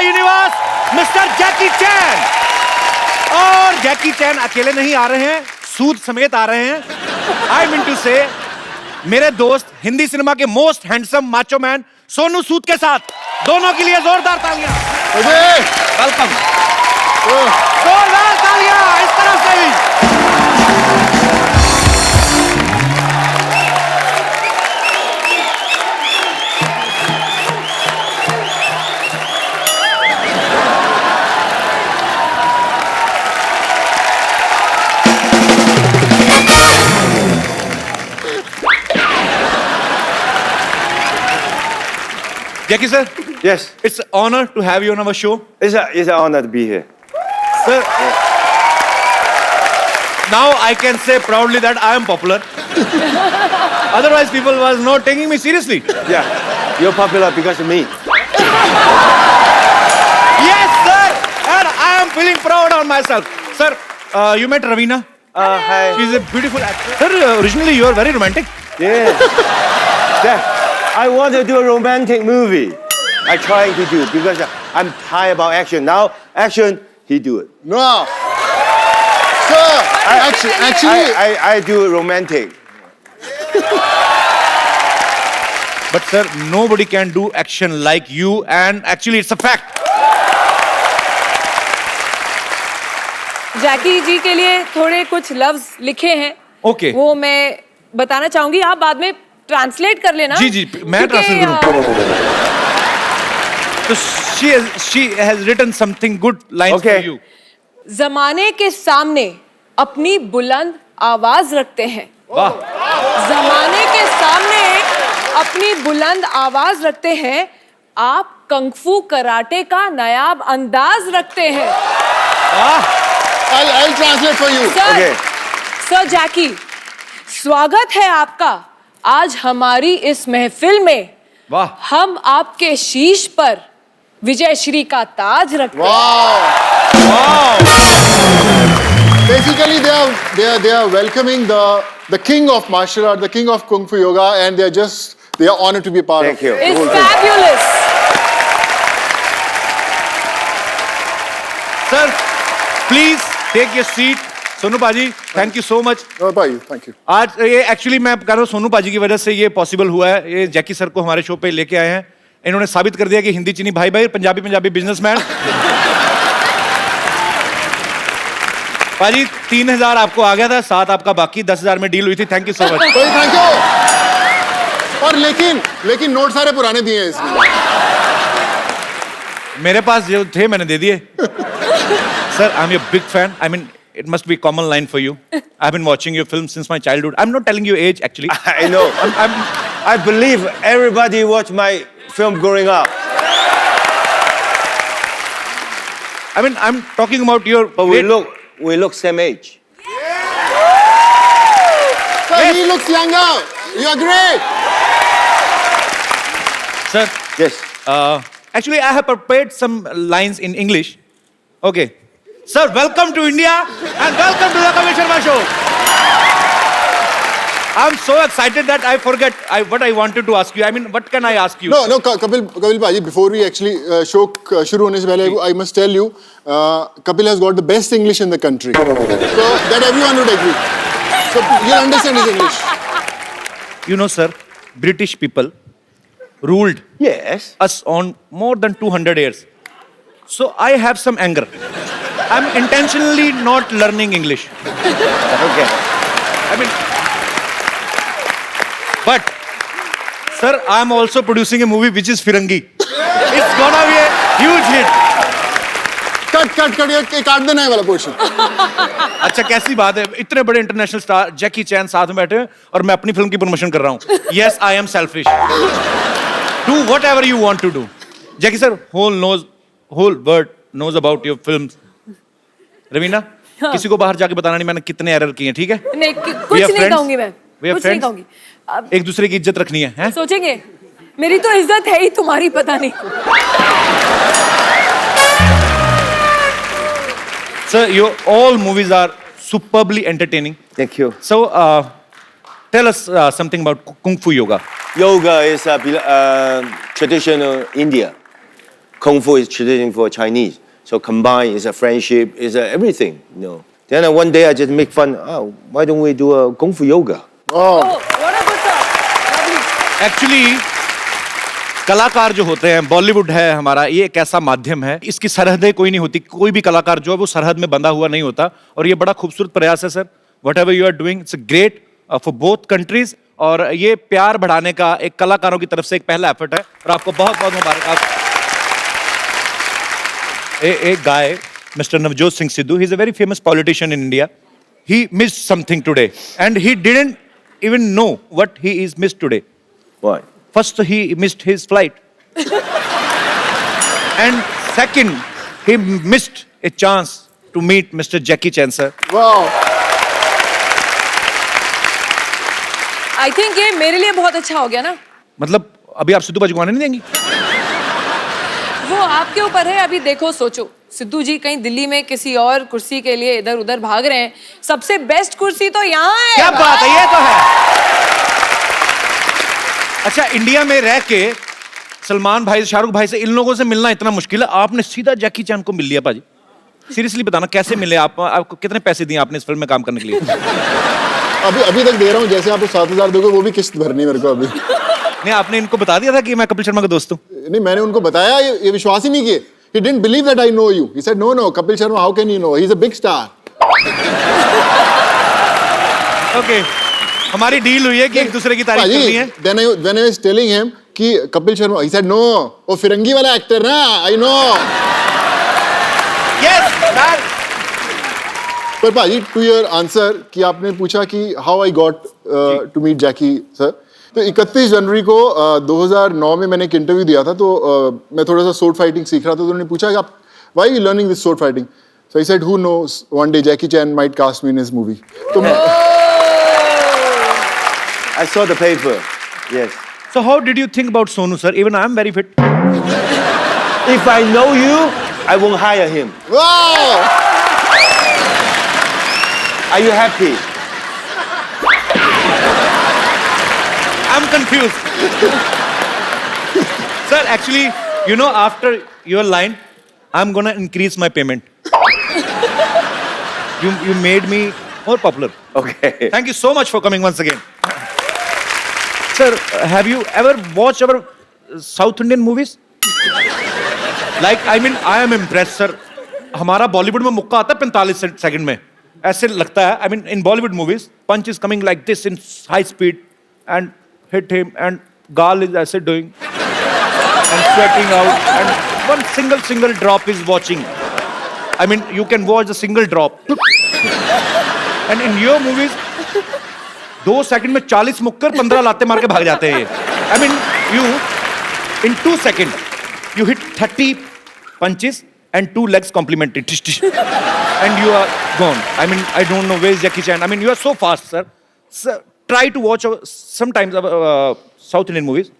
Universe mister जैकी चैन। और जैकी चैन अकेले नहीं आ रहे हैं, सूद समेत आ रहे हैं। आई मीन टू से मेरे दोस्त हिंदी सिनेमा के most handsome macho man Sonu Sood के साथ। दोनों के लिए जोरदार तालियां। वेलकम। जोरदार तालियां इस तरफ से भी। Jackie sir, Yes, it's an honor to have you on our show. it's an honor to be here. Sir, now I can say proudly that I am popular. Otherwise, people was not taking me seriously. Yeah, you're popular because of me. Yes, sir, and I am feeling proud on myself. Sir, you met Raveena. Hi. She's a beautiful actress. Sir, originally you are very romantic. Yeah. Yeah. I want to do a romantic movie. I trying to do because I'm tired about action. Now action, he do it. No. Sir, actually, I do romantic. But sir, nobody can do action like you, and actually it's a fact. जैकी जी के लिए थोड़े कुछ लफ्ज लिखे हैं। Okay. वो मैं बताना चाहूंगी, आप बाद में ट्रांसलेट कर लेना। जी जी, मैं ट्रांसलेट करूँ। तो she has written something good lines Okay. for you. जमाने के सामने अपनी बुलंद आवाज रखते हैं। वाह। जमाने के सामने अपनी बुलंद आवाज रखते हैं। आप कंगफू कराटे का नायाब अंदाज रखते हैं। वाह। I'll translate for you. Sir, Okay. Sir Jackie, स्वागत है आपका आज हमारी इस महफिल में। वाह। हम आपके शीश पर विजय श्री का ताज रखते हैं। Wow. Wow. Basically, they are welcoming the king of martial art, the king of kung fu yoga, and they are honored to be a part Thank of. you. It's Cool thing. fabulous. Sir, please take your seat. Sonu पाजी, thank you so much. No, bye. Thank you. आज ये actually मैं कह रहा हूँ सोनू पाजी की वजह से ये पॉसिबल हुआ है। ये जैकी सर को हमारे शो पे लेके आए हैं। इन्होंने साबित कर दिया कि हिंदी चीनी भाई भाई, पंजाबी पंजाबी बिजनेसमैन। पाजी 3000 आपको आ गया था, 7 आपका बाकी, 10,000 में डील हुई थी। Thank you so much. Well, thank you. और लेकिन नोट सारे पुराने दिए हैं इसमें। मेरे पास जो थे मैंने दे दिए। Sir, I am your big fan. I mean it must be common line for you. I've been watching your films since my childhood. I'm not telling you age actually. I know. I believe everybody watched my film growing up. I mean, I'm talking about your. But we look same age. Sir, he looks younger. You are great. Sir, Yes. actually, I have prepared some lines in English. Okay. Sir, welcome to India and welcome to the Kapil Sharma Show. I'm so excited that I forget what I wanted to ask you. I mean, what can I ask you? No, Kapil Bhaji, before we actually show shuru hone se pehle, I must tell you, Kapil has got the best English in the country. So that everyone would agree. So you understand his English. You know, sir, British people ruled Yes. us on more than 200 years. So I have some anger. I'm intentionally not learning English. Okay. I mean, but sir, I'm also producing a movie which is Firangi. It's gonna be a huge hit. Cut ये काट देना है वाला portion. अच्छा, कैसी बात है, इतने बड़े इंटरनेशनल स्टार जैकी चैन साथ में बैठे हैं और मैं अपनी फिल्म की प्रमोशन कर रहा हूँ। Yes, I am selfish. Do whatever you want to do. Jackie sir, whole world knows about your films. Raveena, किसी को बाहर जाके बताना नहीं मैंने कितने एरर किए हैं, ठीक है? नहीं, कुछ नहीं कहूंगी मैं। कुछ नहीं कहूंगी। एक दूसरे की इज्जत रखनी है, हैं? सोचेंगे, मेरी तो इज्जत है ही, तुम्हारी पता नहीं। Sir, your all movies are superbly entertaining. Thank you. So, tell us something about Kung Fu Yoga. Yoga is a traditional India. Kung Fu is tradition for Chinese. So combined is a friendship, is a everything, you know. Then one day I just make fun, oh, why don't we do a Kung Fu yoga? Oh, what a good thought. Lovely. Actually कलाकार जो होते हैं, बॉलीवुड है हमारा, ये एक ऐसा माध्यम है, इसकी सरहदें कोई नहीं होती, कोई भी कलाकार जो है वो सरहद में बंधा हुआ नहीं होता, और ये बड़ा खूबसूरत प्रयास है sir. Whatever you are doing, it's great for both countries, और ये प्यार बढ़ाने का एक कलाकारों की तरफ से एक पहला एफर्ट है, और आपको बहुत बहुत मुबारक. एक गाय, Mr. Navjot Singh Sidhu, he's a very famous politician in India. He missed something today, and he didn't even know what he is missed today. What? First, he missed his flight. And second, he missed a chance to meet Mr. Jackie Chan, sir. wow. I think ये मेरे लिए बहुत अच्छा हो गया ना. मतलब अभी आप सिद्धू बाजी को आने नहीं देंगी? वो आपके ऊपर है. अभी देखो, सोचो, सिद्धू जी कहीं दिल्ली में किसी और कुर्सी के लिए इधर उधर भाग रहे हैं. सबसे बेस्ट कुर्सी तो यहाँ है. क्या बात है, ये तो है. अच्छा, इंडिया में रह के सलमान भाई, शाहरुख भाई से, इन लोगों से मिलना इतना मुश्किल है, आपने सीधा जैकी चैन को मिल लिया पाजी. सीरियसली बताना, कैसे मिले आप? आपको कितने पैसे दिए आपने इस फिल्म में काम करने के लिए? अभी तक दे रहा हूँ. जैसे आपको 7,000 दोगे वो भी किस्त भरनी मेरे को अभी. नहीं, आपने इनको बता दिया था कि मैं कपिल शर्मा का दोस्त हूँ? नहीं, मैंने उनको बताया, ये विश्वास ही नहीं किए. He didn't believe that I know you. He said, no, Kapil Sharma, how can you know? He's a big star. Okay, हमारी डील हुई है कि एक दूसरे की तारीफ करनी है. When I was telling him कि Kapil Sharma, he said, no, वो फिरंगी वाला एक्टर ना, I know. Yes, that. पर भाजी, to your answer कि आपने पूछा कि how I got to meet Jackie sir. तो 31 जनवरी को 2009 में मैंने एक इंटरव्यू दिया था, तो मैं थोड़ा सा sword fighting सीख रहा था, तो उन्होंने पूछा कि आप why are you learning this sword fighting? So I said, who knows, one day Jackie Chan might cast me in his movie. तो I saw the paper, yes. So how did you think about Sonu, sir? Even I am very fit. If I know you, I won't hire him. wow! Are you happy? I'm confused. Sir, actually, you know, after your line, I'm gonna increase my payment. You made me more popular. Okay. Thank you so much for coming once again. Sir, have you ever watched our South Indian movies? Like, I mean, I am impressed, sir. हमारा बॉलीवुड में मुक्का आता है 45 second में. ऐसे लगता है, I mean, in Bollywood movies, punch is coming like this in high speed and hit him, and Gal is as doing and sweating out, and one single drop is watching. I mean, you can watch a single drop. And in your movies, 2 second में 40 मुक्कर 15 लाते मार के भाग जाते हैं. I mean, you in 2 seconds you hit 30 punches and 2 legs complementary, and you are gone. I mean, I don't know where is Jackie Chan. I mean, you are so fast, sir. Sir, try to watch sometimes South Indian movies.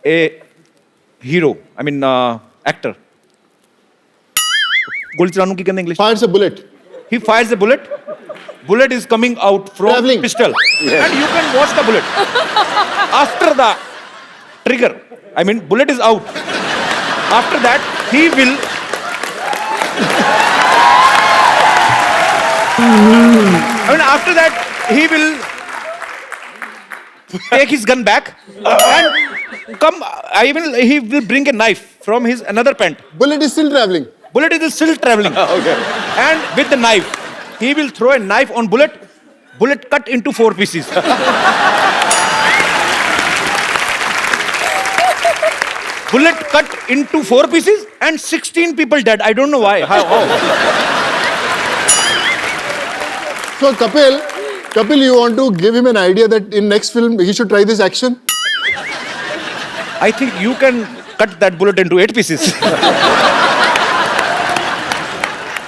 A hero, I mean, actor. गोली चलाने की कहते हैं English. Fires a bullet. He fires a bullet. Bullet is coming out from Traveling. pistol, Yes. and you can watch the bullet. After the trigger, I mean, bullet is out. After that, he will. I mean, after that, he will take his gun back and come. He will bring a knife from his another pant. Bullet is still traveling. Bullet is still traveling. Okay. And with the knife, he will throw a knife on bullet. Bullet cut into 4 pieces. Bullet cut into 4 pieces and 16 people dead. I don't know why. How? So Kapil, you want to give him an idea that in next film he should try this action? I think you can cut that bullet into 8 pieces.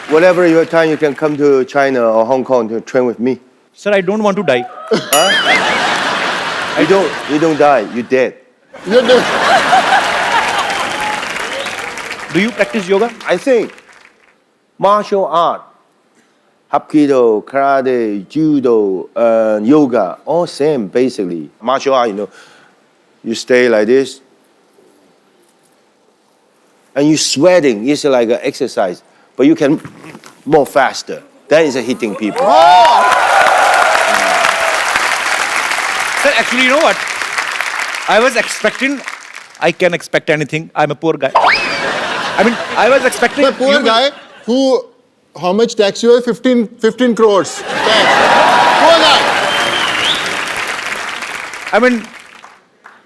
Whatever your time, you can come to China or Hong Kong to train with me. Sir, I don't want to die. You don't die, you're dead. You do. Do you practice yoga? I think martial art, Hapkido, karate, judo, yoga, all same basically. Martial art, you know, you stay like this. and you're sweating. It's like an exercise, but you can more faster. That is hitting people. Sir, actually, you know what? I was expecting, I can expect anything. I'm a poor guy. I mean, I was expecting. The poor you will- guy who, how much tax you have? 15 crores. Tax. Poor guy. I mean,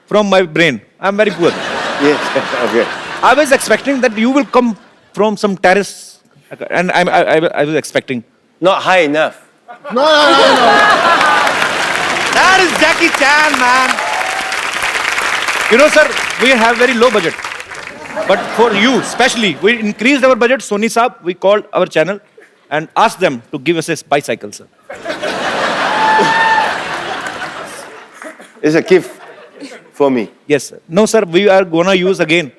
from my brain, I'm very poor. Yes. Okay. I was expecting that you will come from some terrace, and I was expecting. Not high enough. No. That is Jackie Chan, man. You know, sir, we have very low budget. But for you, especially, we increased our budget. Sony Saab, we called our channel and asked them to give us a bicycle, sir. It's a gift for me. Yes, sir. No, sir, we are gonna use again.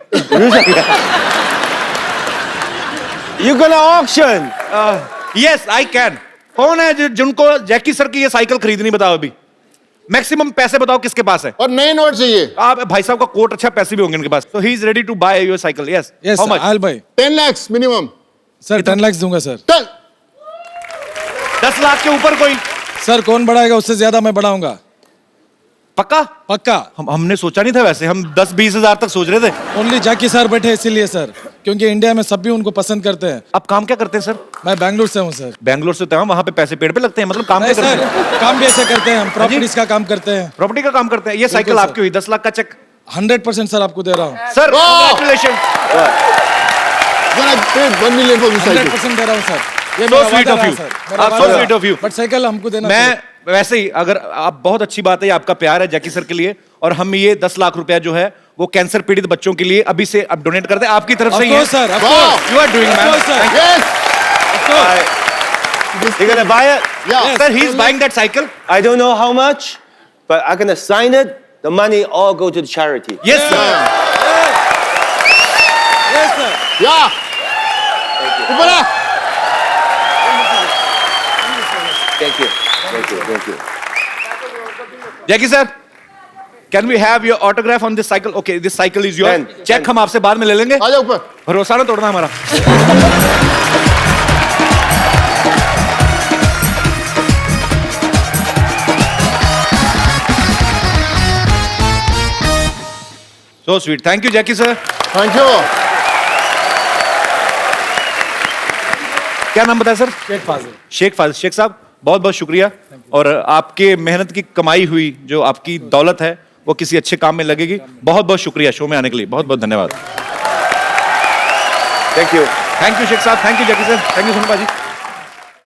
You're gonna auction. Yes, I can. कौन है जिनको Jackie sir की ये cycle खरीदनी बताओ अभी maximum पैसे बताओ किसके पास है और नए नोट चाहिए. आप भाई साहब का कोट अच्छा पैसे भी होंगे इनके पास तो he is ready to buy your cycle yes Yes, how sir, much I'll buy. 10 lakhs minimum. Sir 10 lakhs दूंगा सर. Ten. 10 लाख के ऊपर कोई सर कौन बढ़ाएगा उससे ज्यादा मैं बढ़ाऊंगा. पक्का पक्का. हमने सोचा नहीं था वैसे हम 10-20 हजार तक सोच रहे थे ओनली जैकी सर बैठे इसीलिए सर क्योंकि इंडिया में सभी उनको पसंद करते हैं. आप काम क्या करते हैं सर मैं बैंगलोर से हूँ सर. बैंगलोर से तो वहां पे पैसे पेड़ पे लगते हैं मतलब काम नहीं क्या करते सर हैं काम भी ऐसे करते हैं हम प्रॉपर्टीज का काम करते हैं. प्रॉपर्टी का काम करते हैं ये साइकिल सर। आपकी हुई 10 लाख का चेक 100% सर आपको दे रहा हूँ. Sir Wow! Congratulation Then I paid 1 million for this cycle. 100% दे रहा हूँ सर. ये So मेरा sweet वादा of रहा you. सर. मेरा आप so वादा sweet of you. But cycle हमको देना. मैं वैसे ही अगर आप बहुत अच्छी बात है ये आपका प्यार है जैकी सर के लिए और हम ये 10 लाख रुपया जो है वो कैंसर पीड़ित बच्चों के लिए अभी से अब डोनेट करते हैं आपकी तरफ से ही है sir. Wow! You are doing man Yes. You're gonna buy it? Yeah. Sir he is buying that cycle I don't know how much, but I'm gonna sign it. The money all go to the charity. Yes sir Yes, sir. Yeah. ऊपर आ. Thank you. Thank you. Thank you. Jackie sir can we have your autograph on this cycle okay this cycle is your Pen. Check हम आपसे बाद में ले लेंगे आ जा ऊपर. भरोसा ना तोड़ना हमारा so sweet thank you Jackie sir Thank you. क्या नाम बताया सर शेख फाजिल. शेख फाजिल शेख साहब बहुत बहुत शुक्रिया और आपके मेहनत की कमाई हुई जो आपकी दौलत है वो किसी अच्छे काम में लगेगी बहुत बहुत शुक्रिया शो में आने के लिए बहुत बहुत धन्यवाद Thank you. Thank you Sheikh साहब thank you Jackie sir thank you Sonu बाजी